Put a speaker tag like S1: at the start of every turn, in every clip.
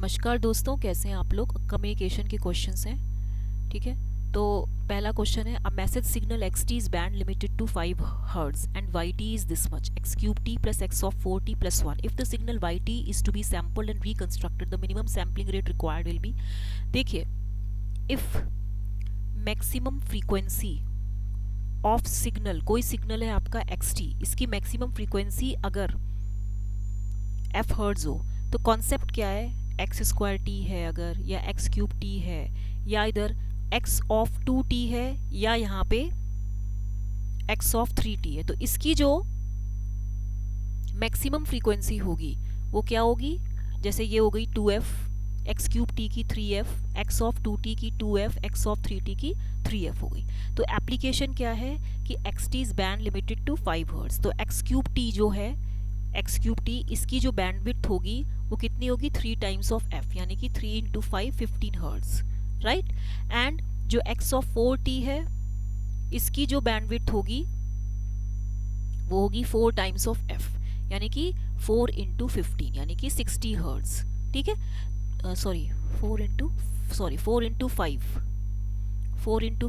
S1: नमस्कार दोस्तों, कैसे हैं आप लोग। कम्युनिकेशन के क्वेश्चंस हैं, ठीक है। तो पहला क्वेश्चन है, a message signal X T is band limited to 5 hertz and Y T is this much, X cube T plus X of 4t plus 1। If the signal Y T is to be sampled and reconstructed the minimum sampling rate required will be. देखिए, if maximum frequency of signal, कोई signal है आपका X T, इसकी maximum frequency अगर F hertz हो तो concept क्या है, एक्स स्क्वायर टी है अगर, या एक्स क्यूब टी है, या इधर एक्स ऑफ 2t है, या यहाँ पे एक्स ऑफ 3t है, तो इसकी जो मैक्सिमम फ्रीक्वेंसी होगी वो क्या होगी। जैसे ये हो गई 2f, एक्स क्यूब टी की 3f, एक्स ऑफ 2t की 2f, एक्स ऑफ 3t की 3f हो गई। तो एप्लीकेशन क्या है कि X T is band limited to 5 hertz. तो एक्स क्यूब टी जो है, एक्स क्यूब टी, इसकी जो बैंडविड्थ होगी वो कितनी होगी, 3 टाइम्स ऑफ एफ, यानी कि 3 इंटू 5 15 हर्ट्ज, राइट। एंड जो एक्स ऑफ 4t है, इसकी जो बैंडविड्थ होगी वो होगी 4 टाइम्स ऑफ एफ, यानी कि 4 इंटू 15 यानी कि 60 हर्ट्ज, ठीक है। सॉरी 4 इंटू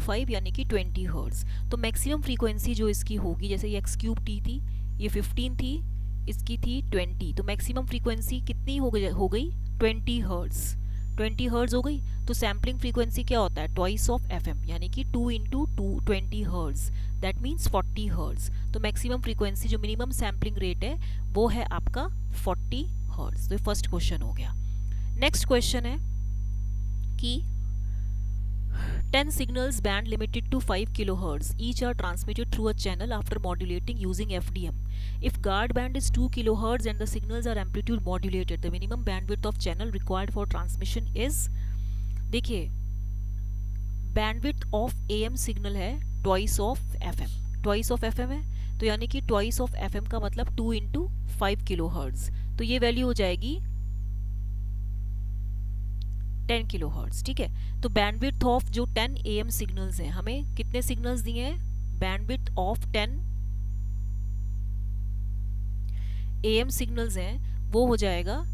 S1: 5 यानी कि 20 हर्ट्ज। तो मैक्सिमम फ्रीक्वेंसी जो इसकी होगी, जैसे ये एक्स क्यूब टी थी, ये 15 थी, इसकी थी 20, तो मैक्सिमम फ्रीक्वेंसी कितनी हो गई 20 हर्ट्ज। 20 हर्ट्ज हो गई, तो सैम्पलिंग फ्रीक्वेंसी क्या होता है, ट्वाइस ऑफ एफएम, यानी कि 2 into 20 hertz, that means 40 hertz. तो मैक्सिमम फ्रीक्वेंसी जो मिनिमम सैम्पलिंग रेट है वो है आपका 40 हर्ट्ज। तो फर्स्ट क्वेश्चन हो गया। नेक्स्ट क्वेश्चन है कि 10 signals band limited to 5 kHz each are transmitted through a channel after modulating using FDM. If guard band is 2 kHz and the signals are amplitude modulated, the minimum bandwidth of channel required for transmission is, देखिए bandwidth of AM signal है twice of FM, twice of FM है, तो यानी कि twice of FM का मतलब 2 into 5 kHz, तो ये वैल्यू हो जाएगी 10 किलो हर्ट्ज, ठीक है। तो बैंडविड्थ ऑफ जो 10 AM सिग्नल्स हैं, हमें कितने सिग्नल्स दिए हैं, बैंडविड्थ ऑफ 10 AM सिग्नल्स हैं वो हो जाएगा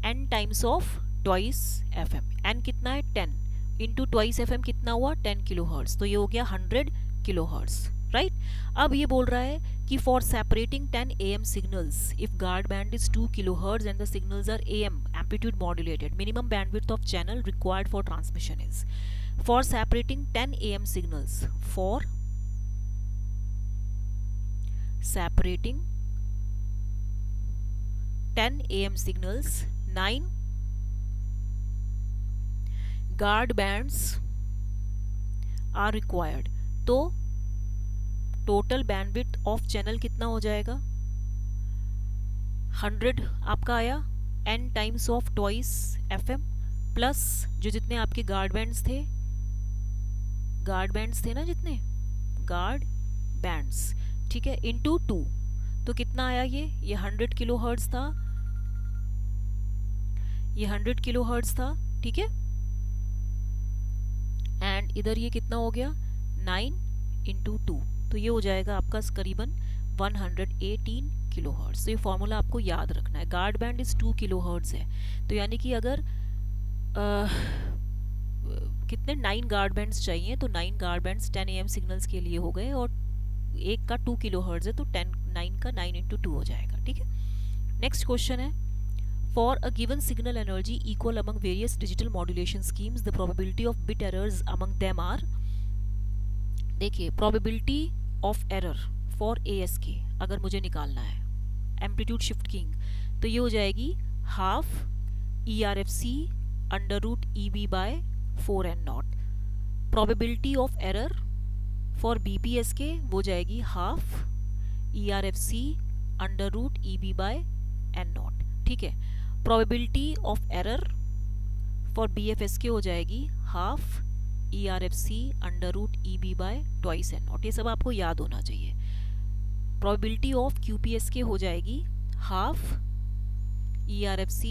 S1: n times of twice FM। n कितना है 10 इंटू ट्वाइस FM कितना हुआ 10 किलो हर्ट्ज, तो ये हो गया 100 किलो हर्ट्ज, राइट। अब ये बोल रहा है कि for separating 10 AM signals if guard band is 2 kHz and the signals are AM amplitude modulated, minimum bandwidth of channel required for transmission is, for separating 10 AM signals, for separating 10 AM signals 9 guard bands are required। तो total bandwidth of channel कितना हो जाएगा, 100 आपका आया, n times of twice FM plus जो जितने आपके guard bands थे ना, जितने गार्ड बैंड्स, ठीक है, इंटू 2, तो कितना आया ये 100 किलो हर्ट्ज था, ये 100 किलो हर्ट्ज था, ठीक है। एंड इधर ये कितना हो गया 9 इंटू 2, तो ये हो जाएगा आपका करीबन 118 किलो हर्ट्ज। तो ये फॉर्मूला आपको याद रखना है। Guard band is 2 kilo hertz है, तो यानी कि अगर कितने 9 गार्ड बैंड्स चाहिए, तो 9 गार्ड बैंड्स 10 AM सिग्नल्स के लिए हो गए, और एक का 2 किलो हर्ट्ज है, तो 9 का 9 इंटू 2 हो जाएगा, ठीक है। नेक्स्ट क्वेश्चन है, for a given signal energy equal among various digital modulation schemes the probability of bit errors among them are. देखिए, probability of error for ASK अगर मुझे निकालना है एम्पलीट्यूड शिफ्ट कीइंग, तो ये हो जाएगी half ERFC under root EB by 4n0। Probability of error for BPSK वो जाएगी half ERFC under root EB by n0, ठीक है। Probability of error for BFSK हो जाएगी half ERFC under root EB by twice n0। ये सब आपको याद होना चाहिए। प्रोबेबिलिटी ऑफ QPSK हो जाएगी half ERFC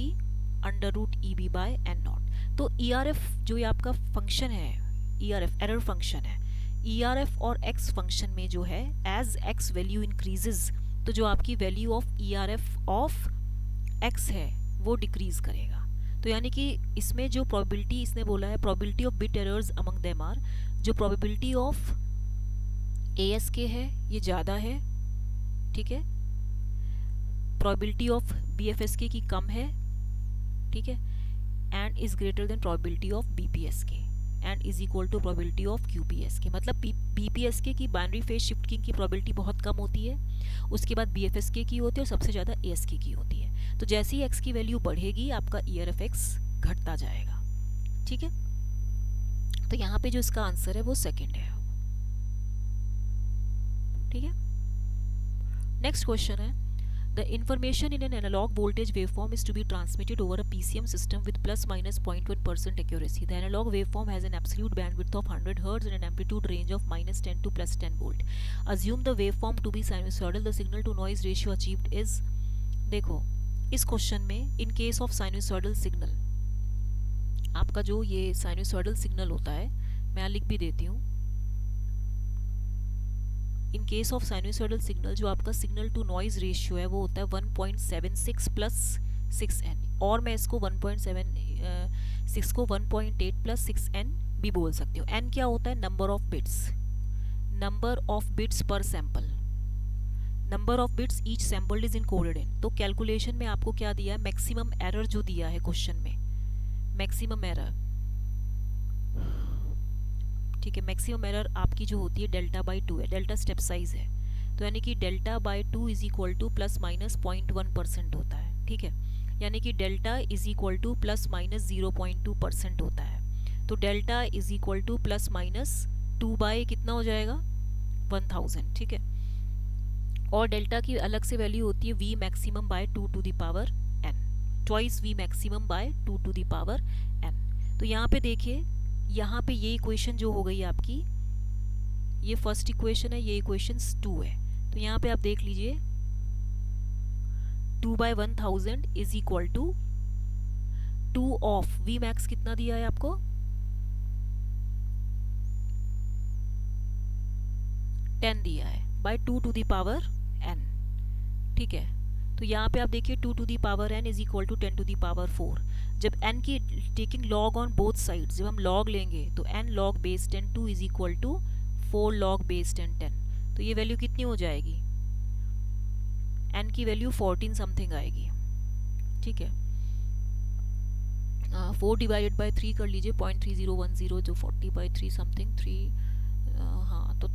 S1: under root EB by n0। तो ERF जो ये आपका फंक्शन है, ERF एरर फंक्शन है, ERF और X फंक्शन में जो है एज X वैल्यू इंक्रीजेज, तो जो आपकी value of ERF of X है वो डिक्रीज करेगा, तो यानी कि इसमें जो प्रोबेबिलिटी इसने बोला है, probability of bit errors among them are, जो प्रोबेबिलिटी ऑफ ASK है ये ज़्यादा है, ठीक है, प्रोबेबिलिटी ऑफ BFSK की कम है, ठीक है, and is greater than probability of BPSK and is equal to probability of QPSK। मतलब BPSK की बाइनरी फेज शिफ्टिंग की प्रोबेबिलिटी बहुत कम होती है, उसके बाद BFSK की होती है और सबसे ज़्यादा ASK की होती है। तो जैसे ही x की वैल्यू बढ़ेगी आपका ERFX घटता जाएगा, ठीक है। तो यहाँ पे जो इसका आंसर है वो सेकंड है, ठीक है। नेक्स्ट क्वेश्चन है, the information in an analog voltage waveform is to be transmitted over a PCM system with plus minus 0.1% accuracy. The analog waveform has an absolute bandwidth of 100 Hz and an amplitude range of minus 10 to plus 10 volt. Assume the waveform to be sinusoidal. The signal to noise ratio achieved is, देखो इस question में in case of sinusoidal signal, आपका जो ये sinusoidal signal होता है, मैं लिख भी देती हूँ, in case of sinusoidal signal जो आपका सिग्नल टू नॉइज रेशियो है वो होता है 1.76 प्लस 6n, और मैं इसको 1.76 को 1.8 प्लस 6n भी बोल सकती हूँ। n क्या होता है, number of bits per sample, number of bits each sampled is encoded in. तो कैलकुलेशन में आपको क्या दिया है, मैक्सिमम एरर जो दिया है क्वेश्चन में, मैक्सिमम एरर, ठीक है, मैक्सिमम एरर आपकी जो होती है डेल्टा बाई 2 है, डेल्टा स्टेप साइज है, तो यानी कि delta by 2 is equal two plus minus 0.1% होता है, ठीक है, यानी कि delta is equal two plus minus 0.2% होता है। तो delta is equal two plus minus 2 by कितना हो जाएगा 1000, ठीक है, और डेल्टा की अलग से वैल्यू होती है V maximum by 2 to the power n, twice V maximum by 2 to the power n। तो यहाँ पे देखिए, यहाँ पे ये इक्वेशन जो हो गई आपकी, ये फर्स्ट इक्वेशन है, ये इक्वेशन 2 है। तो यहाँ पे आप देख लीजिए 2 by 1000 is equal to 2 of V max कितना दिया है आपको, 10 दिया है, by 2 to the power n, ठीक है। तो यहाँ पे आप देखिए 2 to the power n is equal to 10 to the power 4। जब n की taking log on both sides, जब हम लॉग लेंगे तो n log base 10 2 is equal to 4 log base 10 10। तो ये वैल्यू कितनी हो जाएगी, n की वैल्यू 14 समथिंग आएगी, ठीक है। 4 डिवाइडेड बाई 3 कर लीजिए, 0.3010, जो 40 बाई 3 समथिंग 3, हाँ तो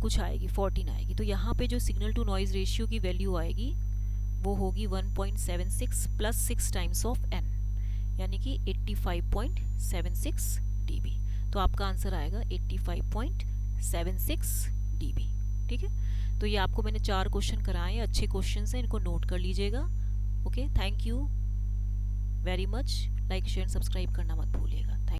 S1: कुछ आएगी 14 आएगी। तो यहाँ पे जो सिग्नल टू नॉइज रेशियो की वैल्यू आएगी वो होगी 1.76 प्लस 6 टाइम्स ऑफ n, यानी कि 85.76 dB। तो आपका आंसर आएगा 85.76 dB, ठीक है। तो ये आपको मैंने 4 क्वेश्चन कराए हैं, अच्छे क्वेश्चन हैं, इनको नोट कर लीजिएगा। Okay, thank you very much. Like share subscribe करना मत भूलिएगा।